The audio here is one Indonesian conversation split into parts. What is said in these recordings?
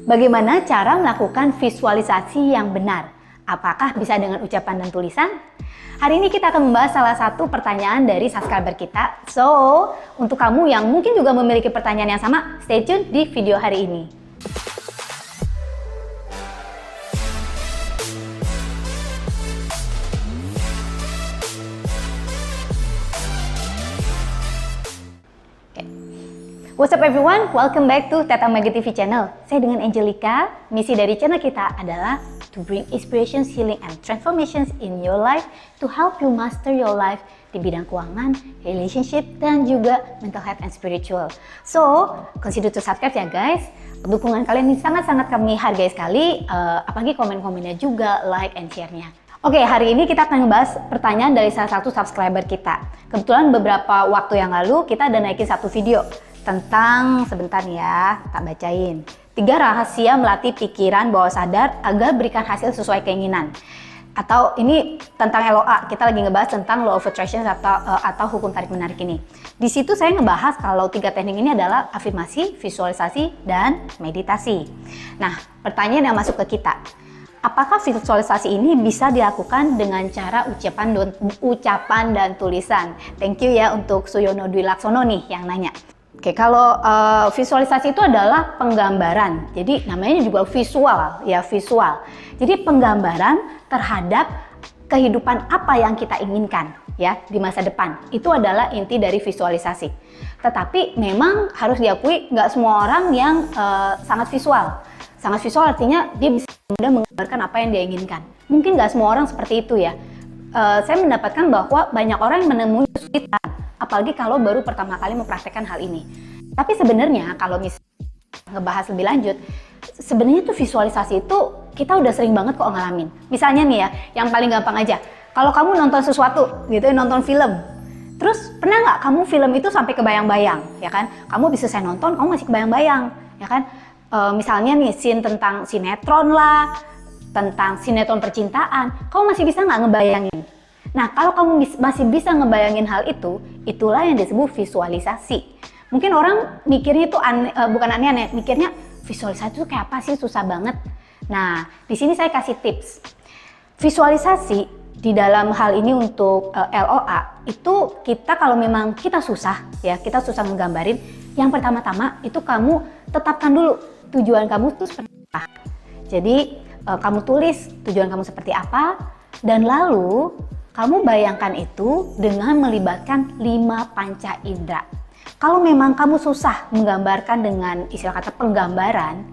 Bagaimana cara melakukan visualisasi yang benar? Apakah bisa dengan ucapan dan tulisan? Hari ini kita akan membahas salah satu pertanyaan dari subscriber kita. So, untuk kamu yang mungkin juga memiliki pertanyaan yang sama, stay tune di video hari ini. What's up everyone? Welcome back to Teta Mega TV channel. Saya dengan Angelica. Misi dari channel kita adalah to bring inspiration, healing, and transformations in your life to help you master your life di bidang keuangan, relationship, dan juga mental health and spiritual. So, consider to subscribe ya guys. Dukungan kalian ini sangat-sangat kami hargai sekali, apalagi komen-komennya juga, like and share-nya. Oke, hari ini kita akan membahas pertanyaan dari salah satu subscriber kita. Kebetulan beberapa waktu yang lalu kita ada naikin satu video tentang, sebentar ya, tak bacain. 3 rahasia melatih pikiran bawah sadar agar berikan hasil sesuai keinginan. Atau ini tentang LOA, kita lagi ngebahas tentang Law of Attraction atau hukum tarik menarik ini. Di situ saya ngebahas kalau 3 teknik ini adalah afirmasi, visualisasi, dan meditasi. Nah, pertanyaan yang masuk ke kita. Apakah visualisasi ini bisa dilakukan dengan cara ucapan dan tulisan? Thank you ya untuk Suyono Dwi Laksono nih yang nanya. Oke, kalau visualisasi itu adalah penggambaran. Jadi namanya juga visual, ya visual. Jadi penggambaran terhadap kehidupan apa yang kita inginkan ya di masa depan. Itu adalah inti dari visualisasi. Tetapi memang harus diakui nggak semua orang yang sangat visual. Sangat visual artinya dia bisa mudah menggambarkan apa yang dia inginkan. Mungkin nggak semua orang seperti itu ya. Saya mendapatkan bahwa banyak orang yang menemui kesulitan, apalagi kalau baru pertama kali mempraktekkan hal ini. Tapi sebenarnya kalau misalnya ngebahas lebih lanjut, sebenarnya tuh visualisasi itu kita udah sering banget kok ngalamin. Misalnya nih ya, yang paling gampang aja, kalau kamu nonton sesuatu gitu, nonton film, terus pernah nggak kamu film itu sampai kebayang-bayang, ya kan? Kamu bisa saya nonton, kamu masih kebayang-bayang, ya kan? Misalnya nih scene tentang sinetron lah, tentang sinetron percintaan, kamu masih bisa nggak ngebayangin? Nah, kalau kamu masih bisa ngebayangin hal itu, itulah yang disebut visualisasi. Mungkin orang mikirnya itu bukan aneh-aneh, mikirnya visualisasi itu kayak apa sih, susah banget. Nah, di sini saya kasih tips. Visualisasi di dalam hal ini untuk LOA, itu kita kalau memang kita susah, ya kita susah menggambarin, yang pertama-tama itu kamu tetapkan dulu tujuan kamu itu seperti apa. Jadi, kamu tulis tujuan kamu seperti apa, dan lalu kamu bayangkan itu dengan melibatkan 5 panca indera. Kalau memang kamu susah menggambarkan dengan istilah kata penggambaran,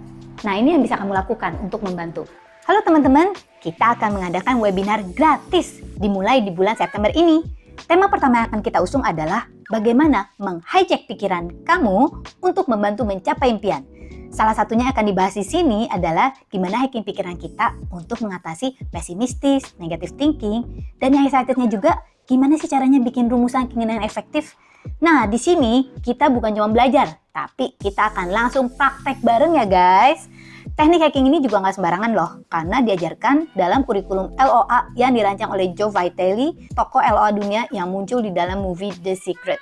nah ini yang bisa kamu lakukan untuk membantu. Halo teman-teman, kita akan mengadakan webinar gratis dimulai di bulan September ini. Tema pertama yang akan kita usung adalah bagaimana menghijack pikiran kamu untuk membantu mencapai impian. Salah satunya akan dibahas di sini adalah gimana hacking pikiran kita untuk mengatasi pesimistis, negative thinking, dan yang excitednya juga gimana sih caranya bikin rumusan keinginan efektif. Nah, di sini kita bukan cuma belajar, tapi kita akan langsung praktek bareng ya guys. Teknik hacking ini juga nggak sembarangan loh, karena diajarkan dalam kurikulum LOA yang dirancang oleh Joe Vitale, tokoh LOA dunia yang muncul di dalam movie The Secret.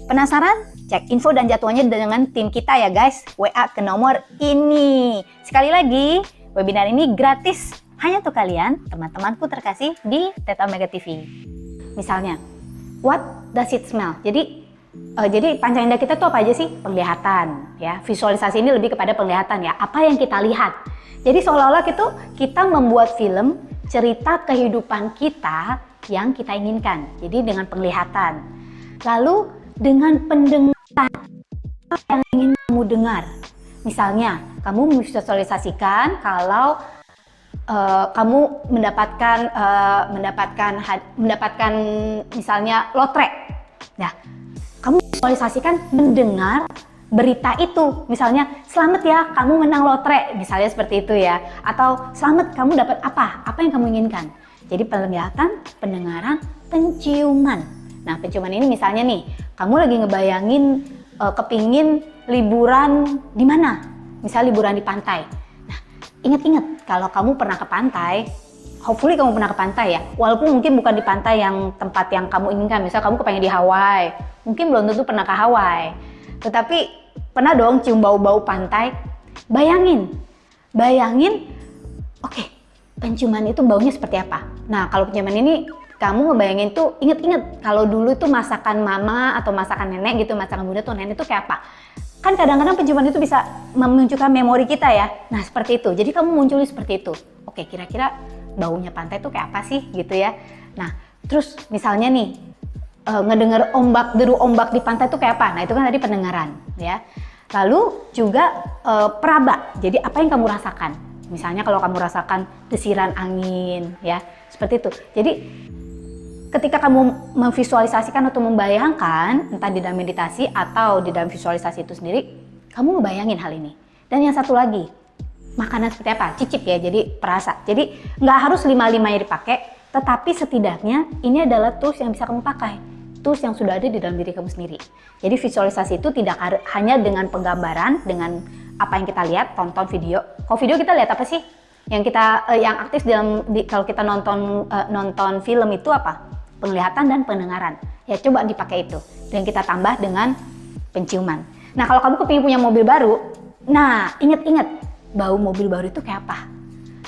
Penasaran? Cek info dan jadwalnya dengan tim kita ya guys. WA ke nomor ini. Sekali lagi, webinar ini gratis. Hanya untuk kalian, teman-temanku terkasih di Teta Mega TV. Misalnya, what does it smell? Jadi panca indera kita tuh apa aja sih? Penglihatan, ya. Visualisasi ini lebih kepada penglihatan ya. Apa yang kita lihat. Jadi seolah-olah kita membuat film cerita kehidupan kita yang kita inginkan. Jadi dengan penglihatan. Lalu dengan pendengaran, apa yang ingin kamu dengar. Misalnya, kamu memvisualisasikan kalau kamu mendapatkan misalnya lotre. Nah, kamu visualisasikan mendengar berita itu. Misalnya, selamat ya, kamu menang lotre. Misalnya seperti itu ya. Atau selamat, kamu dapat apa? Apa yang kamu inginkan? Jadi penglihatan, pendengaran, penciuman. Nah, penciuman ini misalnya nih, kamu lagi ngebayangin kepingin liburan di mana? Misal liburan di pantai. Nah, ingat-ingat kalau kamu pernah ke pantai, hopefully kamu pernah ke pantai ya. Walaupun mungkin bukan di pantai yang tempat yang kamu inginkan. Misal kamu kepengen di Hawaii, mungkin belum tentu pernah ke Hawaii. Tetapi pernah dong cium bau-bau pantai. Bayangin, bayangin, oke, penciuman itu baunya seperti apa. Nah, kalau penciuman ini kamu ngebayangin tuh, inget-inget kalau dulu tuh masakan mama atau masakan nenek gitu, masakan bunda tuh nenek tuh kayak apa. Kan kadang-kadang penciuman itu bisa memunculkan memori kita ya. Nah, seperti itu. Jadi kamu munculi seperti itu. Oke, kira-kira baunya pantai tuh kayak apa sih gitu ya. Nah, terus misalnya nih, ngedenger deru ombak di pantai tuh kayak apa? Nah, itu kan tadi pendengaran ya. Lalu juga peraba. Jadi apa yang kamu rasakan? Misalnya kalau kamu rasakan desiran angin ya, seperti itu. Jadi ketika kamu memvisualisasikan atau membayangkan, entah di dalam meditasi atau di dalam visualisasi itu sendiri, kamu ngebayangin hal ini. Dan yang satu lagi, makanan seperti apa? Cicip ya, jadi perasa. Jadi nggak harus 5-5-nya dipakai, tetapi setidaknya ini adalah tools yang bisa kamu pakai. Tools yang sudah ada di dalam diri kamu sendiri. Jadi visualisasi itu tidak hanya dengan penggambaran, dengan apa yang kita lihat, tonton video. Kalau video kita lihat apa sih? Yang kita yang aktif kalau kita nonton film itu apa? Penglihatan dan pendengaran. Ya coba dipakai itu. Dan kita tambah dengan penciuman. Nah, kalau kamu kepingin punya mobil baru, nah ingat-ingat bau mobil baru itu kayak apa?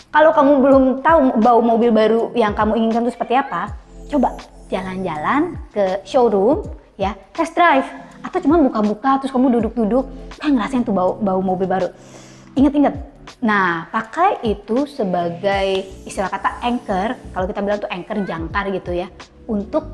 Kalau kamu belum tahu bau mobil baru yang kamu inginkan itu seperti apa, coba jalan-jalan ke showroom ya, test drive, atau cuma buka-buka terus kamu duduk-duduk, kan ngerasain tuh bau mobil baru. Ingat-ingat. Nah, pakai itu sebagai istilah kata anchor, kalau kita bilang tuh anchor, jangkar gitu ya, untuk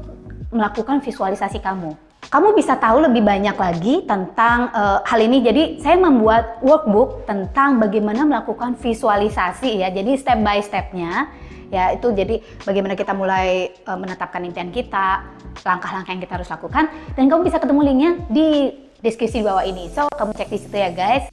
melakukan visualisasi kamu. Kamu bisa tahu lebih banyak lagi tentang hal ini. Jadi saya membuat workbook tentang bagaimana melakukan visualisasi ya. Jadi step by stepnya ya, itu jadi bagaimana kita mulai menetapkan impian kita, langkah-langkah yang kita harus lakukan, dan kamu bisa ketemu linknya di deskripsi di bawah ini. So kamu cek di situ ya guys.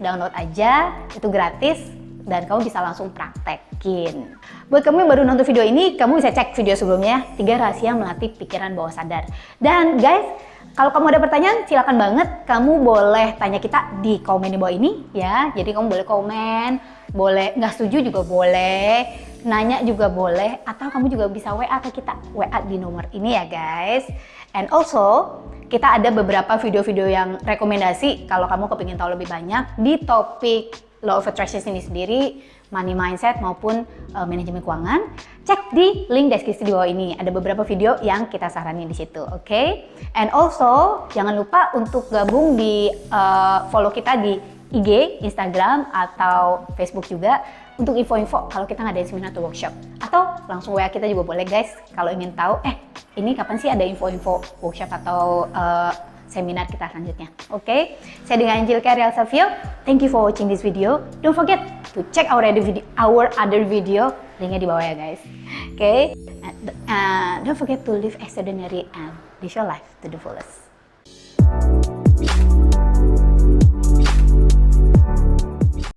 Download aja, itu gratis dan kamu bisa langsung praktekin. Buat kamu yang baru nonton video ini, kamu bisa cek video sebelumnya, 3 rahasia melatih pikiran bawah sadar. Dan guys, kalau kamu ada pertanyaan, silakan banget kamu boleh tanya kita di komen di bawah ini ya. Jadi kamu boleh komen, boleh nggak setuju juga boleh, nanya juga boleh, atau kamu juga bisa WA ke kita, WA di nomor ini ya guys. And also, kita ada beberapa video-video yang rekomendasi kalau kamu kepingin tahu lebih banyak di topik Law of Attraction ini sendiri, money mindset maupun manajemen keuangan. Cek di link deskripsi di bawah ini, ada beberapa video yang kita saranin di situ, oke? And also, jangan lupa untuk gabung di follow kita di IG, Instagram, atau Facebook juga untuk info-info kalau kita ngadain seminar atau workshop. Atau langsung WA kita juga boleh guys kalau ingin tahu, ini kapan sih ada info-info workshop atau seminar kita selanjutnya. Oke, saya dengan Angelika Real Savio. Thank you for watching this video. Don't forget to check our other video. Linknya di bawah ya guys. Oke, don't forget to live extraordinary and live your life to the fullest.